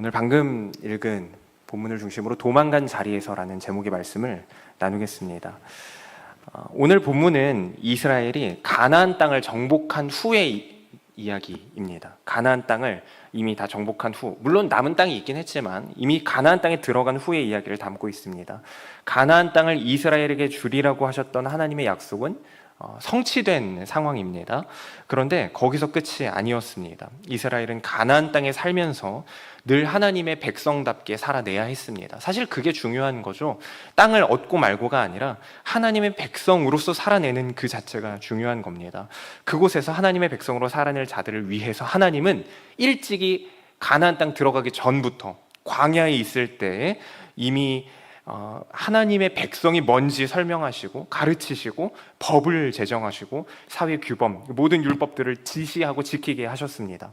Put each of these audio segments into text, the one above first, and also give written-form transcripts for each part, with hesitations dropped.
오늘 방금 읽은 본문을 중심으로 도망간 자리에서라는 제목의 말씀을 나누겠습니다. 오늘 본문은 이스라엘이 가나안 땅을 정복한 후의 이야기입니다. 가나안 땅을 이미 다 정복한 후, 물론 남은 땅이 있긴 했지만 이미 가나안 땅에 들어간 후의 이야기를 담고 있습니다. 가나안 땅을 이스라엘에게 주리라고 하셨던 하나님의 약속은 성취된 상황입니다. 그런데 거기서 끝이 아니었습니다. 이스라엘은 가나안 땅에 살면서 늘 하나님의 백성답게 살아내야 했습니다. 사실 그게 중요한 거죠. 땅을 얻고 말고가 아니라 하나님의 백성으로서 살아내는 그 자체가 중요한 겁니다. 그곳에서 하나님의 백성으로 살아낼 자들을 위해서 하나님은 일찍이 가나안 땅 들어가기 전부터 광야에 있을 때에 이미 하나님의 백성이 뭔지 설명하시고 가르치시고 법을 제정하시고 사회 규범, 모든 율법들을 지시하고 지키게 하셨습니다.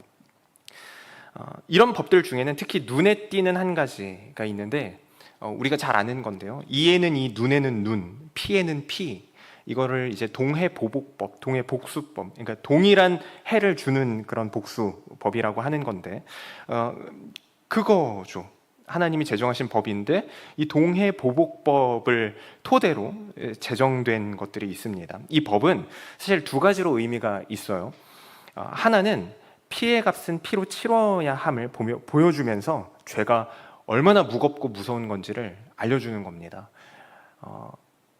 이런 법들 중에는 특히 눈에 띄는 한 가지가 있는데 우리가 잘 아는 건데요. 이에는 이, 눈에는 눈, 피에는 피. 이거를 이제 동해보복법, 동해복수법, 그러니까 동일한 해를 주는 그런 복수법이라고 하는 건데 그거죠. 하나님이 제정하신 법인데 이 동해보복법을 토대로 제정된 것들이 있습니다. 이 법은 사실 두 가지로 의미가 있어요. 하나는 피의 값은 피로 치러야 함을 보여주면서 죄가 얼마나 무겁고 무서운 건지를 알려주는 겁니다.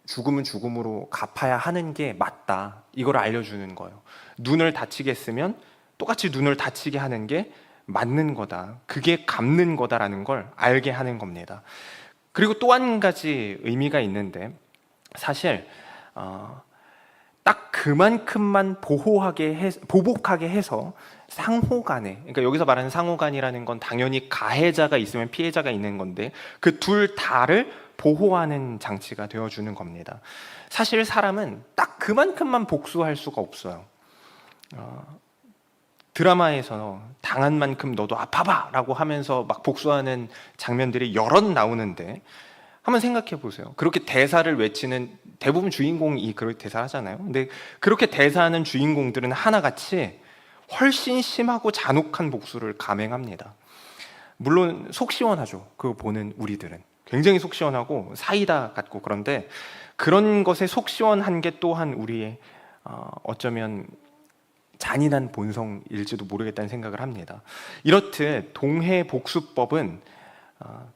죽음은 죽음으로 갚아야 하는 게 맞다, 이걸 알려주는 거예요. 눈을 다치게 했으면 똑같이 눈을 다치게 하는 게 맞는 거다, 그게 갚는 거다라는 걸 알게 하는 겁니다. 그리고 또 한 가지 의미가 있는데 사실 딱 그만큼만 보복하게 해서 상호간에, 그러니까 여기서 말하는 상호간이라는 건 당연히 가해자가 있으면 피해자가 있는 건데 그 둘 다를 보호하는 장치가 되어주는 겁니다. 사실 사람은 딱 그만큼만 복수할 수가 없어요. 드라마에서 당한 만큼 너도 아파봐 라고 하면서 막 복수하는 장면들이 여럿 나오는데 한번 생각해 보세요. 그렇게 대사를 외치는 대부분 주인공이 그렇게 대사를 하잖아요. 근데 그렇게 대사하는 주인공들은 하나같이 훨씬 심하고 잔혹한 복수를 감행합니다. 물론 속 시원하죠. 그거 보는 우리들은 굉장히 속 시원하고 사이다 같고, 그런데 그런 것에 속 시원한 게 또한 우리의 어쩌면 잔인한 본성일지도 모르겠다는 생각을 합니다. 이렇듯 동해복수법은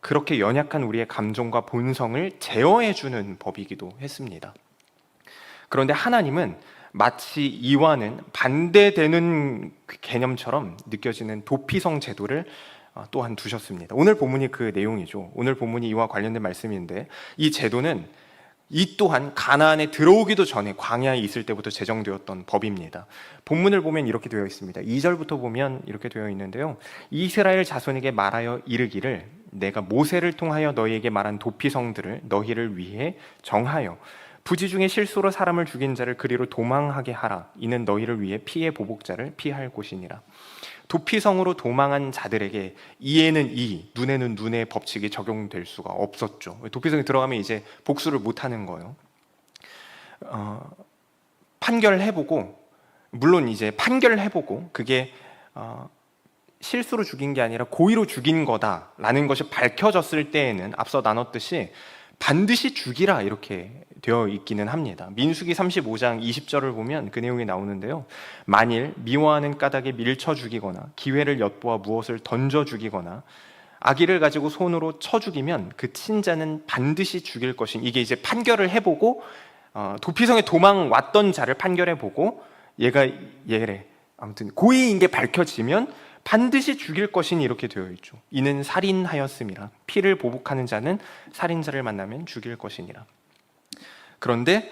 그렇게 연약한 우리의 감정과 본성을 제어해주는 법이기도 했습니다. 그런데 하나님은 마치 이와는 반대되는 개념처럼 느껴지는 도피성 제도를 또한 두셨습니다. 오늘 본문이 그 내용이죠. 오늘 본문이 이와 관련된 말씀인데 이 제도는 이 또한 가나안에 들어오기도 전에 광야에 있을 때부터 제정되었던 법입니다. 본문을 보면 이렇게 되어 있습니다. 2절부터 보면 이렇게 되어 있는데요. 이스라엘 자손에게 말하여 이르기를 내가 모세를 통하여 너희에게 말한 도피성들을 너희를 위해 정하여 부지 중에 실수로 사람을 죽인 자를 그리로 도망하게 하라. 이는 너희를 위해 피의 보복자를 피할 곳이니라. 도피성으로 도망한 자들에게 이에는 이, 눈에는 눈의 법칙이 적용될 수가 없었죠. 도피성에 들어가면 이제 복수를 못하는 거예요. 판결해보고, 물론 이제 판결해보고 그게 실수로 죽인 게 아니라 고의로 죽인 거다라는 것이 밝혀졌을 때에는 앞서 나눴듯이 반드시 죽이라 이렇게 되어 있기는 합니다. 민수기 35장 20절을 보면 그 내용이 나오는데요. 만일 미워하는 까닭에 밀쳐 죽이거나 기회를 엿보아 무엇을 던져 죽이거나 아기를 가지고 손으로 쳐 죽이면 그 친자는 반드시 죽일 것인, 이게 이제 판결을 해보고 도피성에 도망왔던 자를 판결해보고 얘가 얘래, 아무튼 고의인 게 밝혀지면 반드시 죽일 것이니 이렇게 되어 있죠. 이는 살인하였음이라. 피를 보복하는 자는 살인자를 만나면 죽일 것이니라. 그런데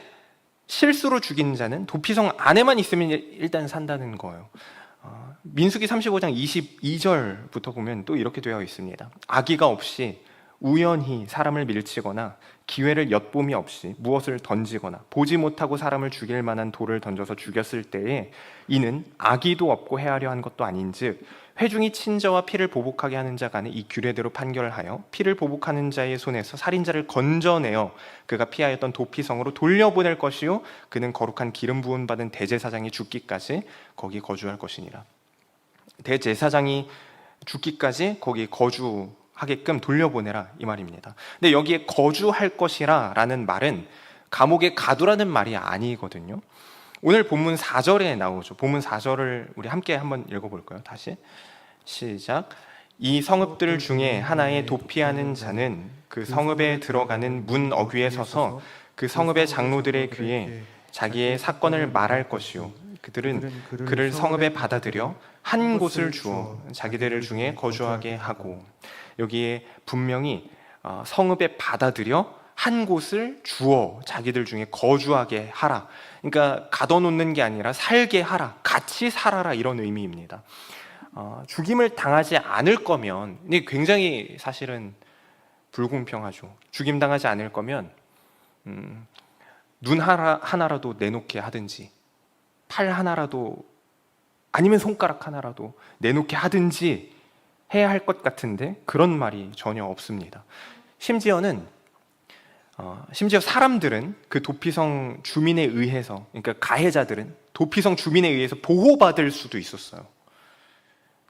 실수로 죽인 자는 도피성 안에만 있으면 일단 산다는 거예요. 민수기 35장 22절부터 보면 또 이렇게 되어 있습니다. 악의가 없이 우연히 사람을 밀치거나 기회를 엿봄이 없이 무엇을 던지거나 보지 못하고 사람을 죽일 만한 돌을 던져서 죽였을 때에 이는 악의도 없고 해하려 한 것도 아닌즉 회중이 친자와 피를 보복하게 하는 자 간에 이 규례대로 판결하여 피를 보복하는 자의 손에서 살인자를 건져내어 그가 피하였던 도피성으로 돌려보낼 것이요 그는 거룩한 기름 부음 받은 대제사장이 죽기까지 거기 거주할 것이니라. 대제사장이 죽기까지 거기 거주하게끔 돌려보내라 이 말입니다. 근데 여기에 거주할 것이라 라는 말은 감옥에 가두라는 말이 아니거든요. 오늘 본문 4절에 나오죠. 본문 4절을 우리 함께 한번 읽어볼까요? 다시 시작. 이 성읍들 중에 하나에 도피하는 자는 그 성읍에 들어가는 문 어귀에 서서 그 성읍의 장로들의 귀에 자기의 사건을 말할 것이요 그들은 그를 성읍에 받아들여 한 곳을 주어 자기들 중에 거주하게 하고, 여기에 분명히 성읍에 받아들여 한 곳을 주어 자기들 중에 거주하게 하라. 그러니까 가둬놓는 게 아니라 살게 하라, 같이 살아라, 이런 의미입니다. 죽임을 당하지 않을 거면, 이게 굉장히 사실은 불공평하죠. 죽임 당하지 않을 거면 눈 하나라도 내놓게 하든지, 팔 하나라도 아니면 손가락 하나라도 내놓게 하든지 해야 할 것 같은데 그런 말이 전혀 없습니다. 심지어 사람들은 그 도피성 주민에 의해서, 그러니까 가해자들은 도피성 주민에 의해서 보호받을 수도 있었어요.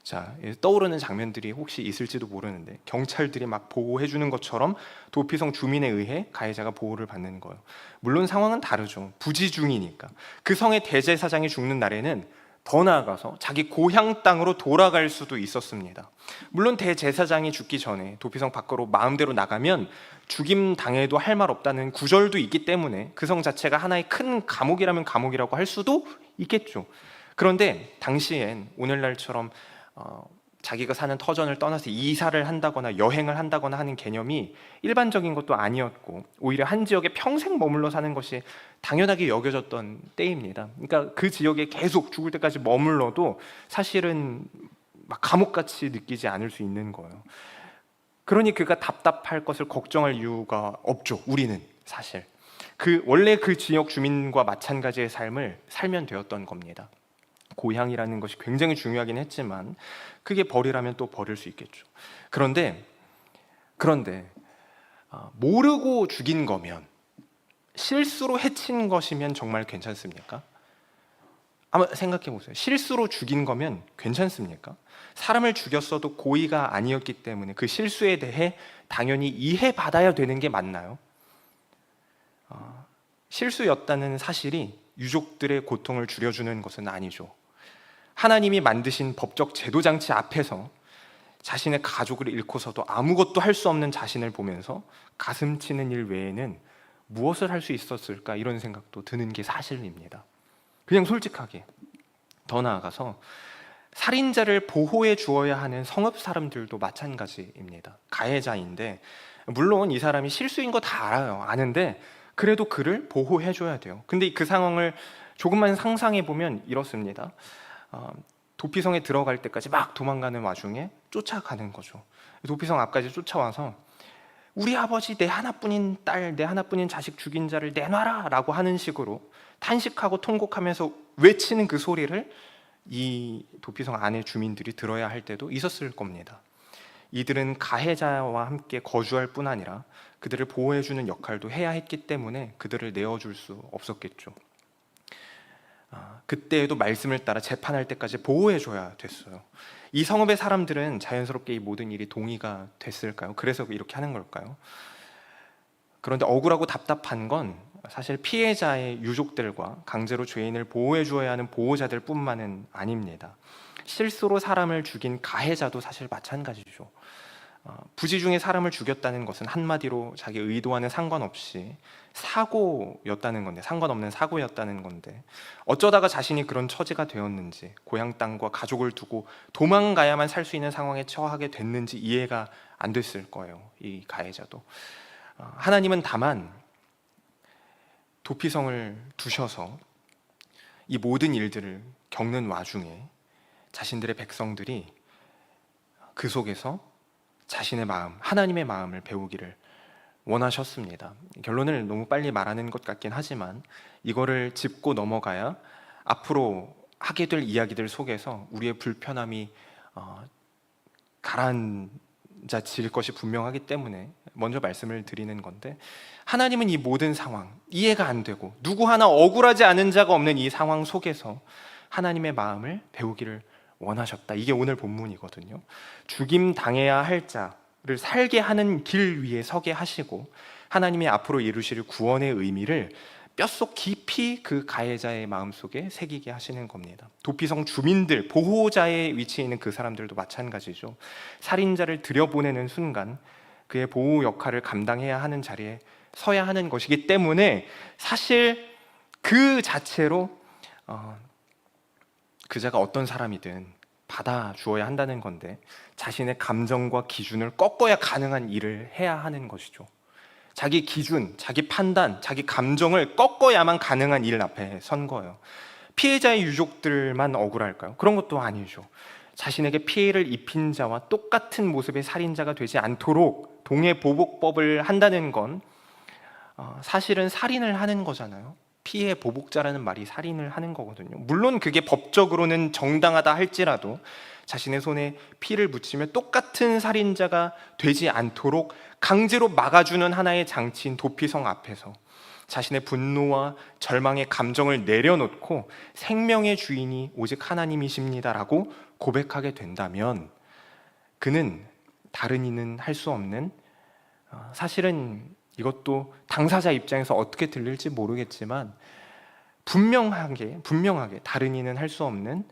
자, 떠오르는 장면들이 혹시 있을지도 모르는데 경찰들이 막 보호해 주는 것처럼 도피성 주민에 의해 가해자가 보호를 받는 거예요. 물론 상황은 다르죠. 부지 중이니까. 그 성의 대제사장이 죽는 날에는 더 나아가서 자기 고향 땅으로 돌아갈 수도 있었습니다. 물론 대제사장이 죽기 전에 도피성 밖으로 마음대로 나가면 죽임 당해도 할 말 없다는 구절도 있기 때문에 그 성 자체가 하나의 큰 감옥이라면 감옥이라고 할 수도 있겠죠. 그런데 당시엔 오늘날처럼 자기가 사는 터전을 떠나서 이사를 한다거나 여행을 한다거나 하는 개념이 일반적인 것도 아니었고, 오히려 한 지역에 평생 머물러 사는 것이 당연하게 여겨졌던 때입니다. 그러니까 그 지역에 계속 죽을 때까지 머물러도 사실은 막 감옥같이 느끼지 않을 수 있는 거예요. 그러니 그가 답답할 것을 걱정할 이유가 없죠. 우리는 사실 원래 그 지역 주민과 마찬가지의 삶을 살면 되었던 겁니다. 고향이라는 것이 굉장히 중요하긴 했지만 그게 벌이라면 또 버릴 수 있겠죠. 그런데 모르고 죽인 거면, 실수로 해친 것이면 정말 괜찮습니까? 한번 생각해 보세요. 실수로 죽인 거면 괜찮습니까? 사람을 죽였어도 고의가 아니었기 때문에 그 실수에 대해 당연히 이해받아야 되는 게 맞나요? 실수였다는 사실이 유족들의 고통을 줄여주는 것은 아니죠. 하나님이 만드신 법적 제도장치 앞에서 자신의 가족을 잃고서도 아무것도 할 수 없는 자신을 보면서 가슴 치는 일 외에는 무엇을 할 수 있었을까, 이런 생각도 드는 게 사실입니다. 그냥 솔직하게. 더 나아가서 살인자를 보호해 주어야 하는 성읍 사람들도 마찬가지입니다. 가해자인데 물론 이 사람이 실수인 거 다 알아요. 아는데 그래도 그를 보호해 줘야 돼요. 근데 그 상황을 조금만 상상해 보면 이렇습니다. 도피성에 들어갈 때까지 막 도망가는 와중에 쫓아가는 거죠. 도피성 앞까지 쫓아와서 우리 아버지, 내 하나뿐인 딸, 내 하나뿐인 자식 죽인 자를 내놔라 라고 하는 식으로 탄식하고 통곡하면서 외치는 그 소리를 이 도피성 안의 주민들이 들어야 할 때도 있었을 겁니다. 이들은 가해자와 함께 거주할 뿐 아니라 그들을 보호해주는 역할도 해야 했기 때문에 그들을 내어줄 수 없었겠죠. 그때에도 말씀을 따라 재판할 때까지 보호해줘야 됐어요. 이 성읍의 사람들은 자연스럽게 이 모든 일이 동의가 됐을까요? 그래서 이렇게 하는 걸까요? 그런데 억울하고 답답한 건 사실 피해자의 유족들과 강제로 죄인을 보호해줘야 하는 보호자들 뿐만은 아닙니다. 실수로 사람을 죽인 가해자도 사실 마찬가지죠. 부지 중에 사람을 죽였다는 것은 한마디로 자기 의도와는 상관없이 사고였다는 건데, 상관없는 사고였다는 건데 어쩌다가 자신이 그런 처지가 되었는지, 고향 땅과 가족을 두고 도망가야만 살 수 있는 상황에 처하게 됐는지 이해가 안 됐을 거예요. 이 가해자도. 하나님은 다만 도피성을 두셔서 이 모든 일들을 겪는 와중에 자신들의 백성들이 그 속에서 자신의 마음, 하나님의 마음을 배우기를 원하셨습니다. 결론을 너무 빨리 말하는 것 같긴 하지만 이거를 짚고 넘어가야 앞으로 하게 될 이야기들 속에서 우리의 불편함이 가라앉아질 것이 분명하기 때문에 먼저 말씀을 드리는 건데, 하나님은 이 모든 상황, 이해가 안 되고 누구 하나 억울하지 않은 자가 없는 이 상황 속에서 하나님의 마음을 배우기를 원하셨다. 이게 오늘 본문이거든요. 죽임 당해야 할 자를 살게 하는 길 위에 서게 하시고 하나님이 앞으로 이루실 구원의 의미를 뼛속 깊이 그 가해자의 마음속에 새기게 하시는 겁니다. 도피성 주민들, 보호자의 위치에 있는 그 사람들도 마찬가지죠. 살인자를 들여보내는 순간 그의 보호 역할을 감당해야 하는 자리에 서야 하는 것이기 때문에 사실 그 자체로 그자가 어떤 사람이든 받아주어야 한다는 건데 자신의 감정과 기준을 꺾어야 가능한 일을 해야 하는 것이죠. 자기 기준, 자기 판단, 자기 감정을 꺾어야만 가능한 일 앞에 선 거예요. 피해자의 유족들만 억울할까요? 그런 것도 아니죠. 자신에게 피해를 입힌 자와 똑같은 모습의 살인자가 되지 않도록 동해보복법을 한다는 건 사실은 살인을 하는 거잖아요. 피해 보복자라는 말이 살인을 하는 거거든요. 물론 그게 법적으로는 정당하다 할지라도 자신의 손에 피를 묻히며 똑같은 살인자가 되지 않도록 강제로 막아주는 하나의 장치인 도피성 앞에서 자신의 분노와 절망의 감정을 내려놓고 생명의 주인이 오직 하나님이십니다라고 고백하게 된다면 그는 다른 이는 할 수 없는, 사실은 이것도 당사자 입장에서 어떻게 들릴지 모르겠지만 분명하게 다른 이는 할 수 없는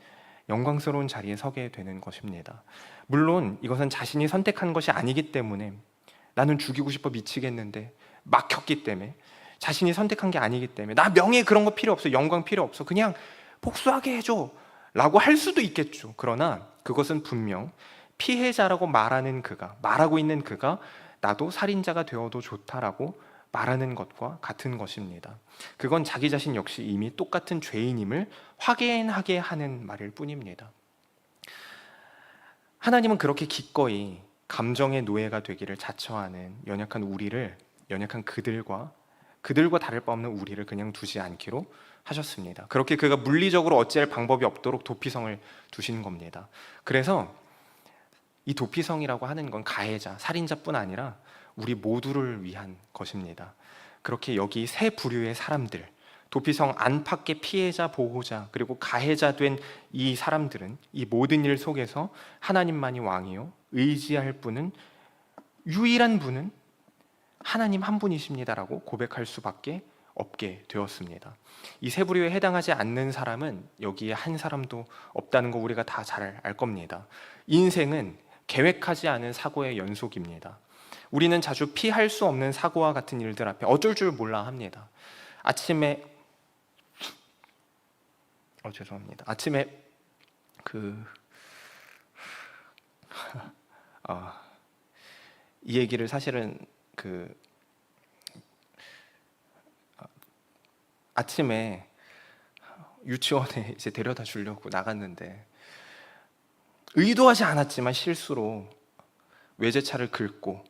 영광스러운 자리에 서게 되는 것입니다. 물론 이것은 자신이 선택한 것이 아니기 때문에 나는 죽이고 싶어 미치겠는데 막혔기 때문에 자신이 선택한 게 아니기 때문에 나 명예 그런 거 필요 없어, 영광 필요 없어, 그냥 복수하게 해줘 라고 할 수도 있겠죠. 그러나 그것은 분명 피해자라고 말하고 있는 그가 나도 살인자가 되어도 좋다라고 말하는 것과 같은 것입니다. 그건 자기 자신 역시 이미 똑같은 죄인임을 확인하게 하는 말일 뿐입니다. 하나님은 그렇게 기꺼이 감정의 노예가 되기를 자처하는 연약한 그들과 다를 바 없는 우리를 그냥 두지 않기로 하셨습니다. 그렇게 그가 물리적으로 어찌할 방법이 없도록 도피성을 두신 겁니다. 그래서 이 도피성이라고 하는 건 가해자, 살인자뿐 아니라 우리 모두를 위한 것입니다. 그렇게 여기 세 부류의 사람들, 도피성 안팎의 피해자, 보호자, 그리고 가해자 된 이 사람들은 이 모든 일 속에서 하나님만이 왕이요 의지할 분은, 유일한 분은 하나님 한 분이십니다라고 고백할 수밖에 없게 되었습니다. 이 세 부류에 해당하지 않는 사람은 여기에 한 사람도 없다는 거 우리가 다 잘 알 겁니다. 인생은 계획하지 않은 사고의 연속입니다. 우리는 자주 피할 수 없는 사고와 같은 일들 앞에 어쩔 줄 몰라 합니다. 아침에 이 얘기를 사실은 아침에 유치원에 이제 데려다 주려고 나갔는데 의도하지 않았지만 실수로 외제차를 긁고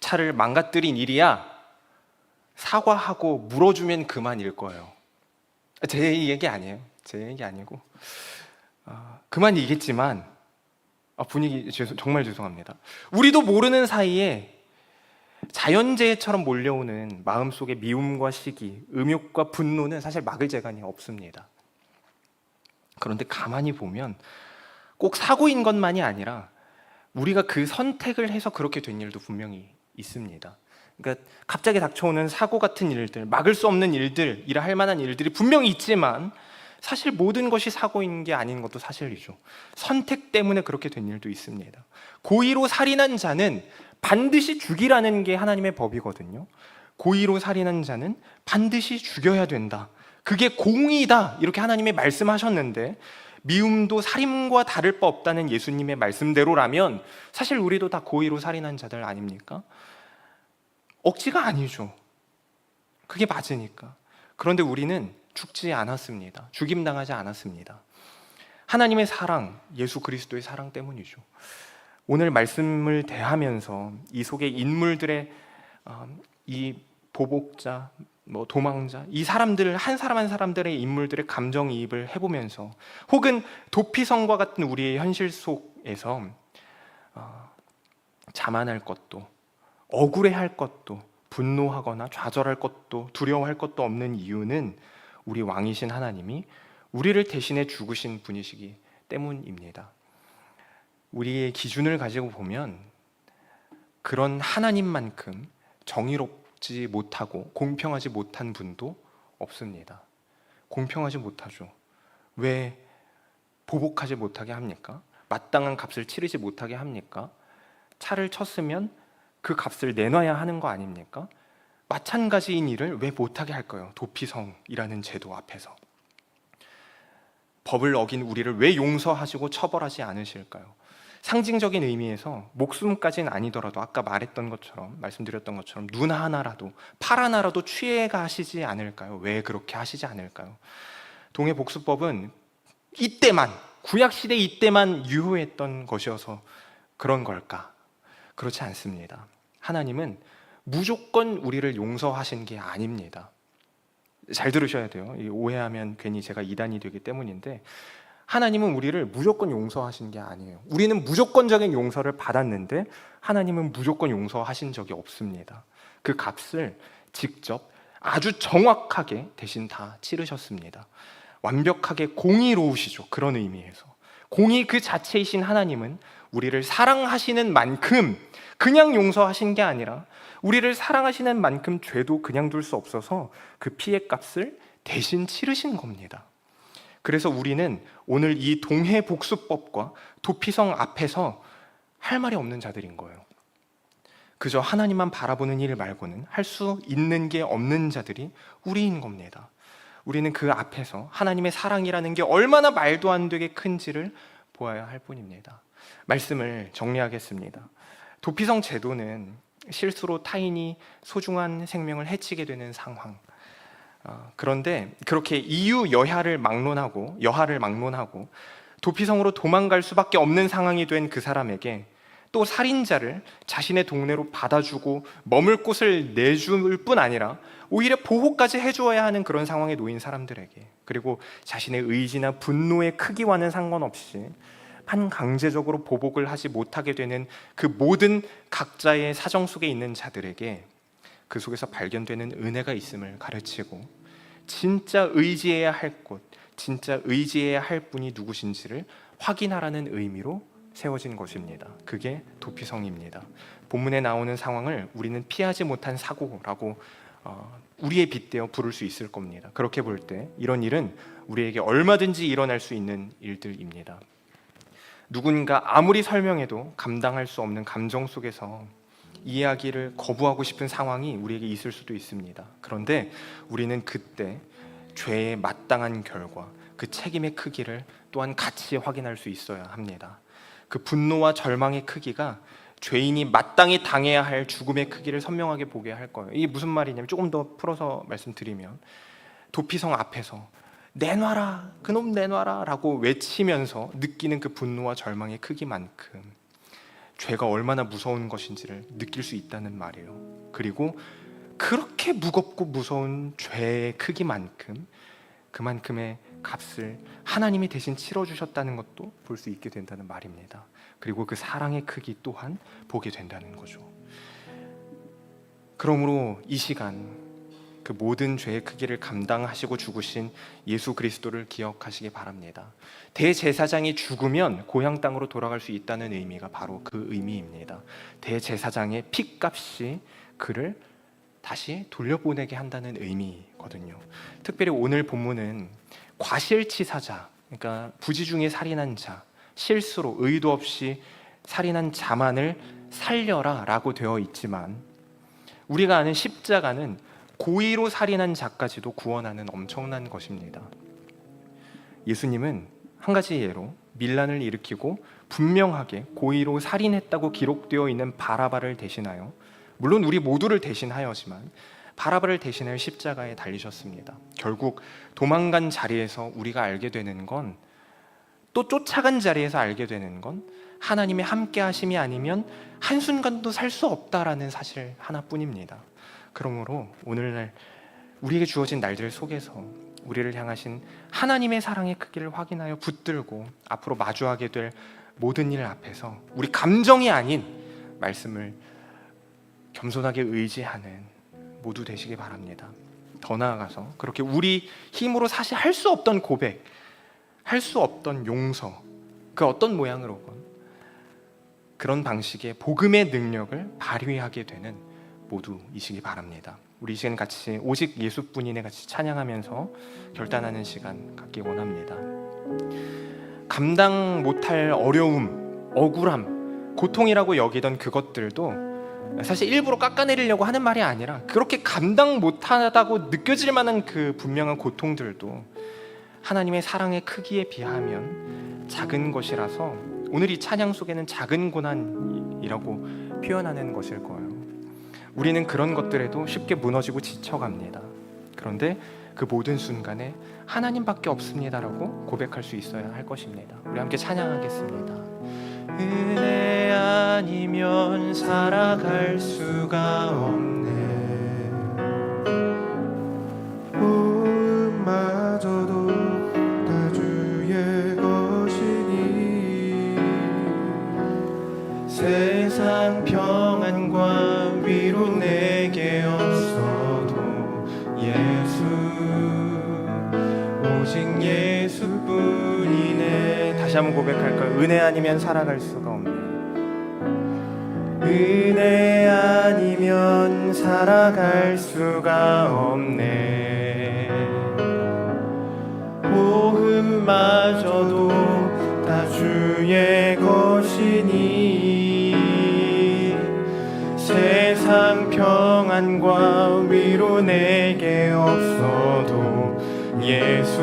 차를 망가뜨린 일이야 사과하고 물어주면 그만일 거예요. 제 얘기 아니에요. 제 얘기 아니고 그만이겠지만 분위기 정말 죄송합니다. 우리도 모르는 사이에 자연재해처럼 몰려오는 마음속의 미움과 시기, 음욕과 분노는 사실 막을 재간이 없습니다. 그런데 가만히 보면 꼭 사고인 것만이 아니라 우리가 그 선택을 해서 그렇게 된 일도 분명히 있습니다. 그러니까 갑자기 닥쳐오는 사고 같은 일들, 막을 수 없는 일들, 이라 할 만한 일들이 분명히 있지만 사실 모든 것이 사고인 게 아닌 것도 사실이죠. 선택 때문에 그렇게 된 일도 있습니다. 고의로 살인한 자는 반드시 죽이라는 게 하나님의 법이거든요. 고의로 살인한 자는 반드시 죽여야 된다. 그게 공의다. 이렇게 하나님이 말씀하셨는데 미움도 살인과 다를 바 없다는 예수님의 말씀대로라면 사실 우리도 다 고의로 살인한 자들 아닙니까? 억지가 아니죠. 그게 맞으니까. 그런데 우리는 죽지 않았습니다. 죽임당하지 않았습니다. 하나님의 사랑, 예수 그리스도의 사랑 때문이죠. 오늘 말씀을 대하면서 이 속의 인물들의 이 보복자, 도망자, 이 사람들을 한 사람 한 사람들의 인물들의 감정이입을 해보면서 혹은 도피성과 같은 우리의 현실 속에서 자만할 것도, 억울해할 것도, 분노하거나 좌절할 것도, 두려워할 것도 없는 이유는 우리 왕이신 하나님이 우리를 대신해 죽으신 분이시기 때문입니다. 우리의 기준을 가지고 보면 그런 하나님만큼 정의롭지 못하고 공평하지 못한 분도 없습니다. 공평하지 못하죠. 왜 보복하지 못하게 합니까? 마땅한 값을 치르지 못하게 합니까? 차를 쳤으면 그 값을 내놔야 하는 거 아닙니까? 마찬가지인 일을 왜 못하게 할까요? 도피성이라는 제도 앞에서. 법을 어긴 우리를 왜 용서하시고 처벌하지 않으실까요? 상징적인 의미에서 목숨까지는 아니더라도 아까 말씀드렸던 것처럼 눈 하나라도 팔 하나라도 취해가 하시지 않을까요? 왜 그렇게 하시지 않을까요? 동해복수법은 이때만, 구약시대 이때만 유효했던 것이어서 그런 걸까? 그렇지 않습니다. 하나님은 무조건 우리를 용서하신 게 아닙니다. 잘 들으셔야 돼요. 오해하면 괜히 제가 이단이 되기 때문인데, 하나님은 우리를 무조건 용서하신 게 아니에요. 우리는 무조건적인 용서를 받았는데 하나님은 무조건 용서하신 적이 없습니다. 그 값을 직접 아주 정확하게 대신 다 치르셨습니다. 완벽하게 공의로우시죠. 그런 의미에서 공의 그 자체이신 하나님은 우리를 사랑하시는 만큼 그냥 용서하신 게 아니라 우리를 사랑하시는 만큼 죄도 그냥 둘 수 없어서 그 피해 값을 대신 치르신 겁니다. 그래서 우리는 오늘 이 동해복수법과 도피성 앞에서 할 말이 없는 자들인 거예요. 그저 하나님만 바라보는 일 말고는 할 수 있는 게 없는 자들이 우리인 겁니다. 우리는 그 앞에서 하나님의 사랑이라는 게 얼마나 말도 안 되게 큰지를 보아야 할 뿐입니다. 말씀을 정리하겠습니다. 도피성 제도는 실수로 타인이 소중한 생명을 해치게 되는 상황, 그런데 그렇게 여하를 막론하고 도피성으로 도망갈 수밖에 없는 상황이 된 그 사람에게 또 살인자를 자신의 동네로 받아주고 머물 곳을 내줄 뿐 아니라 오히려 보호까지 해주어야 하는 그런 상황에 놓인 사람들에게, 그리고 자신의 의지나 분노의 크기와는 상관없이 반강제적으로 보복을 하지 못하게 되는 그 모든 각자의 사정 속에 있는 자들에게 그 속에서 발견되는 은혜가 있음을 가르치고, 진짜 의지해야 할 곳, 진짜 의지해야 할 분이 누구신지를 확인하라는 의미로 세워진 것입니다. 그게 도피성입니다. 본문에 나오는 상황을 우리는 피하지 못한 사고라고 우리에 빗대어 부를 수 있을 겁니다. 그렇게 볼 때 이런 일은 우리에게 얼마든지 일어날 수 있는 일들입니다. 누군가 아무리 설명해도 감당할 수 없는 감정 속에서 이야기를 거부하고 싶은 상황이 우리에게 있을 수도 있습니다. 그런데 우리는 그때 죄의 마땅한 결과, 그 책임의 크기를 또한 같이 확인할 수 있어야 합니다. 그 분노와 절망의 크기가 죄인이 마땅히 당해야 할 죽음의 크기를 선명하게 보게 할 거예요. 이게 무슨 말이냐면, 조금 더 풀어서 말씀드리면, 도피성 앞에서 내놔라, 그놈 내놔라 라고 외치면서 느끼는 그 분노와 절망의 크기만큼 죄가 얼마나 무서운 것인지를 느낄 수 있다는 말이에요. 그리고 그렇게 무겁고 무서운 죄의 크기만큼 그만큼의 값을 하나님이 대신 치러주셨다는 것도 볼 수 있게 된다는 말입니다. 그리고 그 사랑의 크기 또한 보게 된다는 거죠. 그러므로 이 시간 그 모든 죄의 크기를 감당하시고 죽으신 예수 그리스도를 기억하시기 바랍니다. 대제사장이 죽으면 고향 땅으로 돌아갈 수 있다는 의미가 바로 그 의미입니다. 대제사장의 피값이 그를 다시 돌려보내게 한다는 의미거든요. 특별히 오늘 본문은 과실치사자, 그러니까 부지 중에 살인한 자, 실수로 의도 없이 살인한 자만을 살려라 라고 되어 있지만, 우리가 아는 십자가는 고의로 살인한 자까지도 구원하는 엄청난 것입니다. 예수님은 한 가지 예로 밀란을 일으키고 분명하게 고의로 살인했다고 기록되어 있는 바라바를 대신하여, 물론 우리 모두를 대신하여지만 바라바를 대신하여 십자가에 달리셨습니다. 결국 도망간 자리에서 우리가 알게 되는 건, 또 쫓아간 자리에서 알게 되는 건, 하나님의 함께 하심이 아니면 한순간도 살 수 없다라는 사실 하나뿐입니다. 그러므로 오늘날 우리에게 주어진 날들 속에서 우리를 향하신 하나님의 사랑의 크기를 확인하여 붙들고 앞으로 마주하게 될 모든 일 앞에서 우리 감정이 아닌 말씀을 겸손하게 의지하는 모두 되시기 바랍니다. 더 나아가서 그렇게 우리 힘으로 사실 할 수 없던 고백, 할 수 없던 용서, 그 어떤 모양으로건 그런 방식의 복음의 능력을 발휘하게 되는 모두이시기 바랍니다. 우리 이 시간 같이 오직 예수뿐이네 같이 찬양하면서 결단하는 시간 갖기 원합니다. 감당 못할 어려움, 억울함, 고통이라고 여기던 그것들도 사실 일부러 깎아내리려고 하는 말이 아니라 그렇게 감당 못하다고 느껴질 만한 그 분명한 고통들도 하나님의 사랑의 크기에 비하면 작은 것이라서 오늘 이 찬양 속에는 작은 고난이라고 표현하는 것일 거예요. 우리는 그런 것들에도 쉽게 무너지고 지쳐갑니다. 그런데 그 모든 순간에 하나님밖에 없습니다라고 고백할 수 있어야 할 것입니다. 우리 함께 찬양하겠습니다. 은혜 아니면 살아갈 수가 없네. 마저도 다 주의 것이니 세상 평안과 위로 내게 없어도 예수 오직 예수뿐이네. 다시 한번 고백할까요? 은혜 아니면 살아갈 수가 없네. 은혜 아니면 살아갈 수가 없네. 호흡마저도 다 주의 것이니 세상 평안과 위로 내게 없어도 예수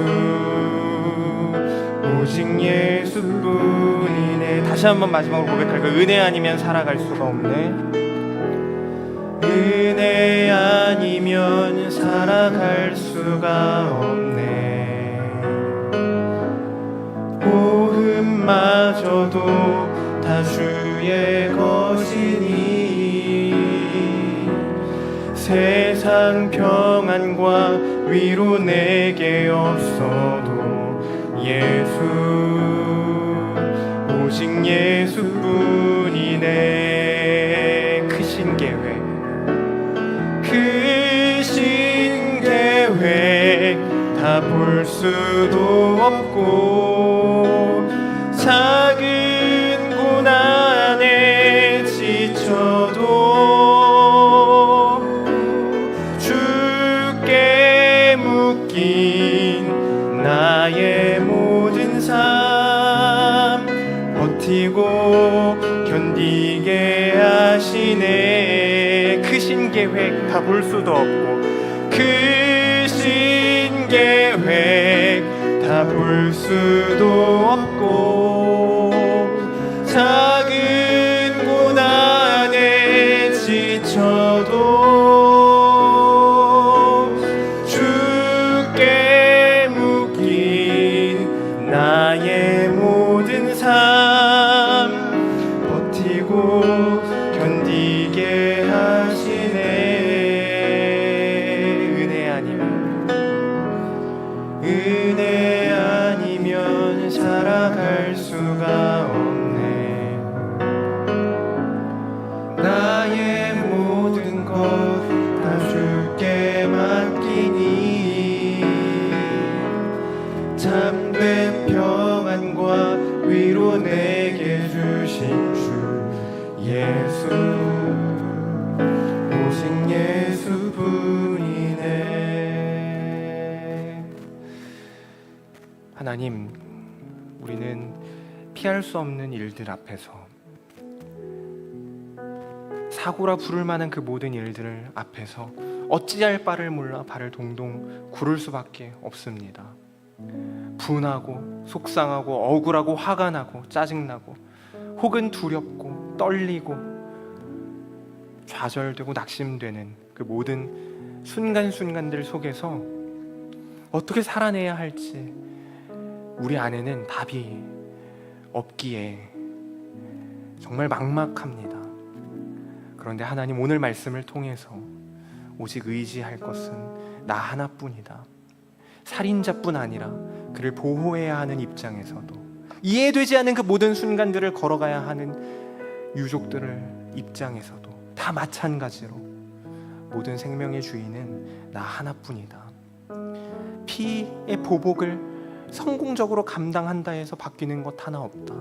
오직 예수뿐이네. 다시 한번 마지막으로 고백할까요? 은혜 아니면 살아갈 수가 없네. 은혜 아니면 살아갈 수가 없네. 호흡마저도 다 주의 것이니 세상 평안과 위로 내게 없어도 예수 오직 예수뿐이네. 크신 계획 다 볼 수도 없고 작은 고난에 지쳐도 주께 묶인 나의 모든 삶 버티고 견디게 하시네. 크신 계획 다 볼 수도 없고 크신 계획 다 볼 수도 없고 작은 고난에 지쳐도 주께 묶인 나의 모든 삶 버티고 견디게 하시네. 은혜 아니면 살아갈 수가 없네. 나의 모든 것 다 주께 맡기니 참된 평안과 위로 내게 주신 주 예수 오직 예수뿐이네. 하나님, 우리는 피할 수 없는 일들 앞에서 사고라 부를 만한 그 모든 일들 앞에서 어찌할 바를 몰라 발을 동동 구를 수밖에 없습니다. 분하고 속상하고 억울하고 화가 나고 짜증나고 혹은 두렵고 떨리고 좌절되고 낙심되는 그 모든 순간순간들 속에서 어떻게 살아내야 할지 우리 안에는 답이 없기에 정말 막막합니다. 그런데 하나님, 오늘 말씀을 통해서 오직 의지할 것은 나 하나뿐이다. 살인자뿐 아니라 그를 보호해야 하는 입장에서도 이해되지 않는 그 모든 순간들을 걸어가야 하는 유족들을 입장에서도 다 마찬가지로 모든 생명의 주인은 나 하나뿐이다. 피의 보복을 성공적으로 감당한다 해서 바뀌는 것 하나 없다.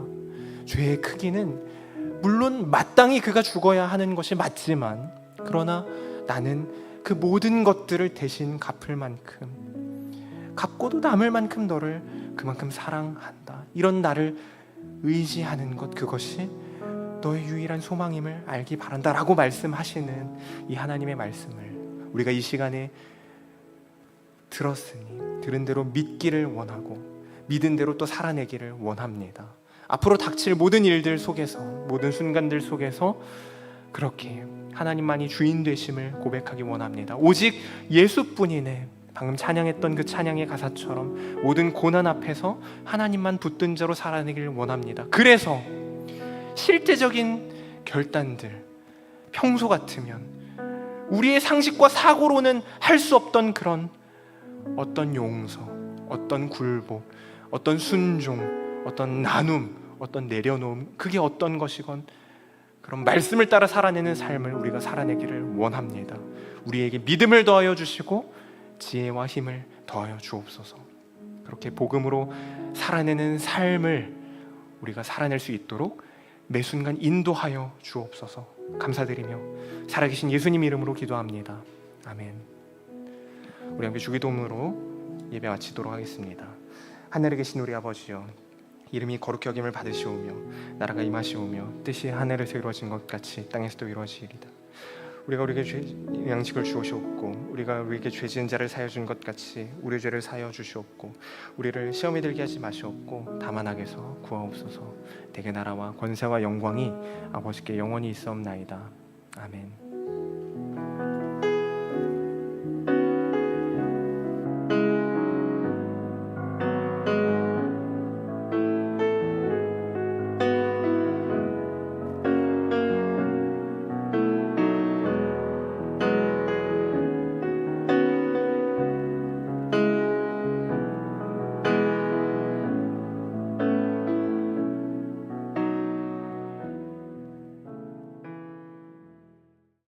죄의 크기는 물론 마땅히 그가 죽어야 하는 것이 맞지만, 그러나 나는 그 모든 것들을 대신 갚을 만큼, 갚고도 남을 만큼 너를 그만큼 사랑한다. 이런 나를 의지하는 것, 그것이 너의 유일한 소망임을 알기 바란다 라고 말씀하시는 이 하나님의 말씀을 우리가 이 시간에 들었으니 들은 대로 믿기를 원하고 믿은 대로 또 살아내기를 원합니다. 앞으로 닥칠 모든 일들 속에서, 모든 순간들 속에서 그렇게 하나님만이 주인 되심을 고백하기 원합니다. 오직 예수뿐이네. 방금 찬양했던 그 찬양의 가사처럼 모든 고난 앞에서 하나님만 붙든 자로 살아내기를 원합니다. 그래서 실제적인 결단들, 평소 같으면 우리의 상식과 사고로는 할 수 없던 그런 어떤 용서, 어떤 굴복, 어떤 순종, 어떤 나눔, 어떤 내려놓음, 그게 어떤 것이건 그런 말씀을 따라 살아내는 삶을 우리가 살아내기를 원합니다. 우리에게 믿음을 더하여 주시고 지혜와 힘을 더하여 주옵소서. 그렇게 복음으로 살아내는 삶을 우리가 살아낼 수 있도록 매 순간 인도하여 주옵소서. 감사드리며 살아계신 예수님 이름으로 기도합니다. 아멘. 우리 함께 주기도문으로 예배 마치도록 하겠습니다. 하늘에 계신 우리 아버지여, 이름이 거룩히 여김을 받으시오며 나라가 임하시오며 뜻이 하늘에서 이루어진 것 같이 땅에서도 이루어지리이다. 우리가 우리에게 양식을 주옵시옵고 우리가 우리에게 죄 지은 자를 사하여 준 것 같이 우리 죄를 사하여 주시옵고 우리를 시험에 들게 하지 마시옵고 다만 악에서 구하옵소서. 대개 나라와 권세와 영광이 아버지께 영원히 있사옵나이다. 아멘.